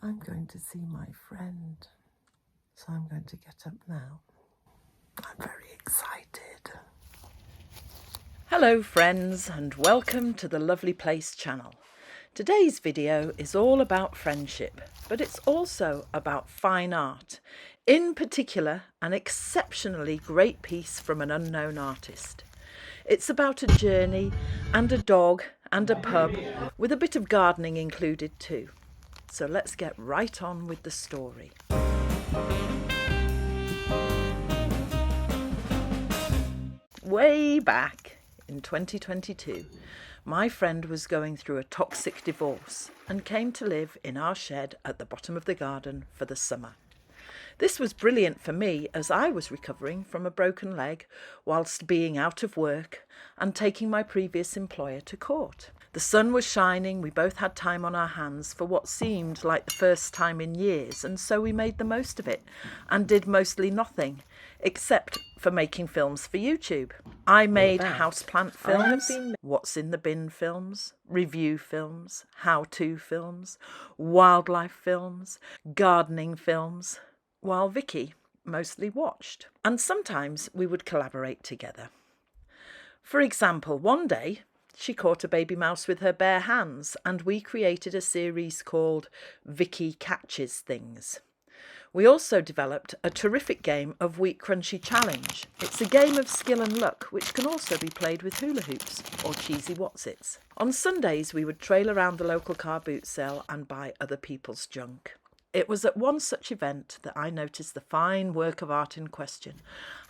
I'm going to see my friend, so I'm going to get up now. I'm very excited. Hello friends, and welcome to the Lovely Place channel. Today's video is all about friendship, but it's also about fine art. In particular, an exceptionally great piece from an unknown artist. It's about a journey and a dog and a pub, with a bit of gardening included too. So let's get right on with the story. Way back in 2022, my friend was going through a toxic divorce and came to live in our shed at the bottom of the garden for the summer. This was brilliant for me as I was recovering from a broken leg whilst being out of work and taking my previous employer to court. The sun was shining, we both had time on our hands for what seemed like the first time in years, and so we made the most of it and did mostly nothing except for making films for YouTube. I made houseplant films, what's in the bin films, review films, how-to films, wildlife films, gardening films, while Vicky mostly watched. And sometimes we would collaborate together. For example, one day she caught a baby mouse with her bare hands and we created a series called Vicky Catches Things. We also developed a terrific game of Wheat Crunchy Challenge. It's a game of skill and luck which can also be played with hula hoops or cheesy Wotsits. On Sundays we would trail around the local car boot sale and buy other people's junk. It was at one such event that I noticed the fine work of art in question,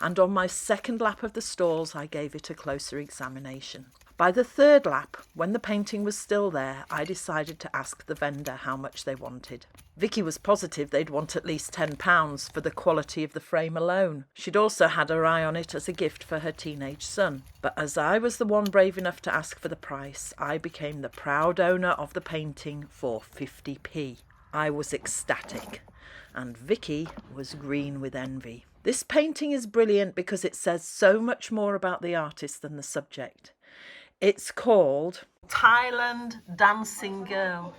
and on my second lap of the stalls I gave it a closer examination. By the third lap, when the painting was still there, I decided to ask the vendor how much they wanted. Vicky was positive they'd want at least £10 for the quality of the frame alone. She'd also had her eye on it as a gift for her teenage son. But as I was the one brave enough to ask for the price, I became the proud owner of the painting for 50p. I was ecstatic, and Vicky was green with envy. This painting is brilliant because it says so much more about the artist than the subject. It's called Thailand Dancing Girl.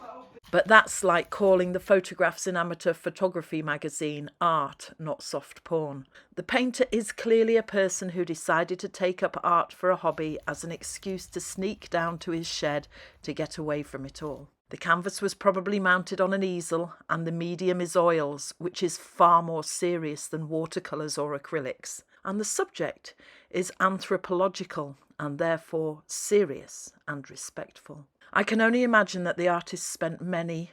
But that's like calling the photographs in amateur photography magazine art, not soft porn. The painter is clearly a person who decided to take up art for a hobby as an excuse to sneak down to his shed to get away from it all. The canvas was probably mounted on an easel, and the medium is oils, which is far more serious than watercolours or acrylics. And the subject is anthropological and therefore serious and respectful. I can only imagine that the artist spent many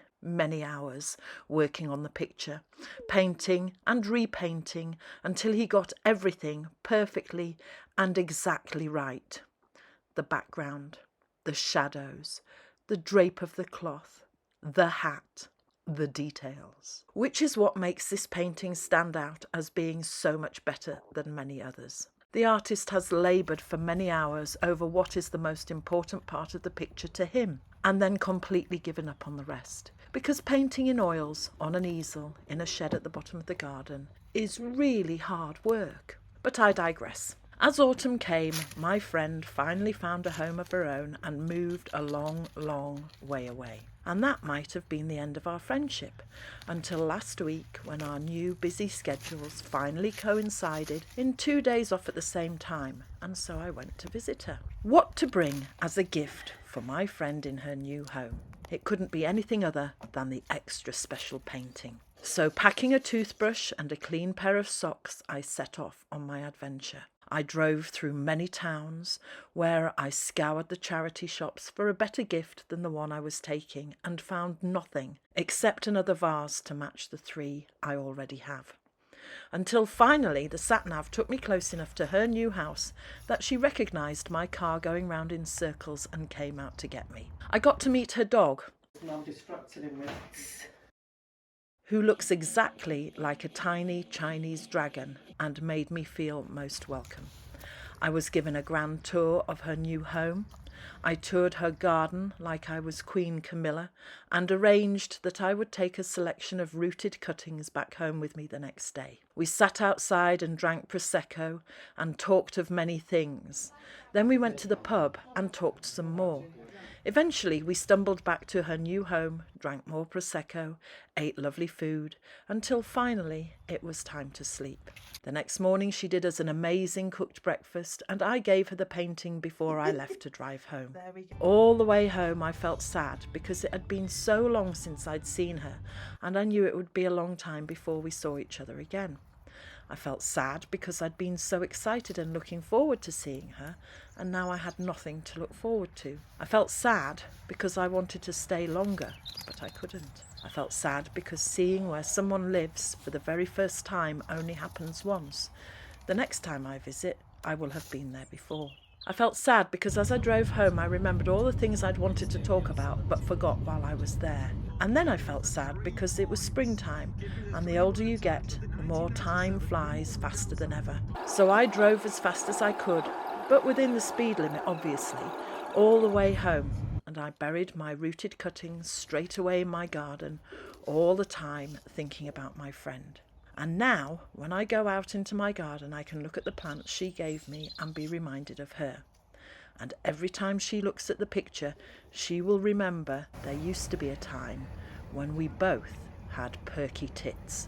hours working on the picture, painting and repainting until he got everything perfectly and exactly right. The background, the shadows, the drape of the cloth, the hat, the details. Which is what makes this painting stand out as being so much better than many others. The artist has laboured for many hours over what is the most important part of the picture to him, and then completely given up on the rest. Because painting in oils, on an easel, in a shed at the bottom of the garden, is really hard work. But I digress. As autumn came, my friend finally found a home of her own and moved a long way away. And that might have been the end of our friendship, until last week when our new busy schedules finally coincided in 2 days off at the same time, and so I went to visit her. What to bring as a gift for my friend in her new home? It couldn't be anything other than the extra special painting. So packing a toothbrush and a clean pair of socks, I set off on my adventure. I drove through many towns where I scoured the charity shops for a better gift than the one I was taking and found nothing except another vase to match the 3 I already have. Until finally the sat-nav took me close enough to her new house that she recognised my car going round in circles and came out to get me. I got to meet her dog, I'm distracted him with. who looks exactly like a tiny Chinese dragon and made me feel most welcome. I was given a grand tour of her new home. I toured her garden like I was Queen Camilla and arranged that I would take a selection of rooted cuttings back home with me the next day. We sat outside and drank Prosecco and talked of many things. Then we went to the pub and talked some more. Eventually, we stumbled back to her new home, drank more Prosecco, ate lovely food, until finally it was time to sleep. The next morning she did us an amazing cooked breakfast, and I gave her the painting before I left to drive home. All the way home I felt sad because it had been so long since I'd seen her, and I knew it would be a long time before we saw each other again. I felt sad because I'd been so excited and looking forward to seeing her, and now I had nothing to look forward to. I felt sad because I wanted to stay longer, but I couldn't. I felt sad because seeing where someone lives for the very first time only happens once. The next time I visit, I will have been there before. I felt sad because as I drove home I remembered all the things I'd wanted to talk about but forgot while I was there. And then I felt sad because it was springtime, and the older you get, the more time flies faster than ever. So I drove as fast as I could, but within the speed limit obviously, all the way home, and I buried my rooted cuttings straight away in my garden, all the time thinking about my friend. And now, when I go out into my garden, I can look at the plants she gave me and be reminded of her. And every time she looks at the picture, she will remember there used to be a time when we both had perky tits.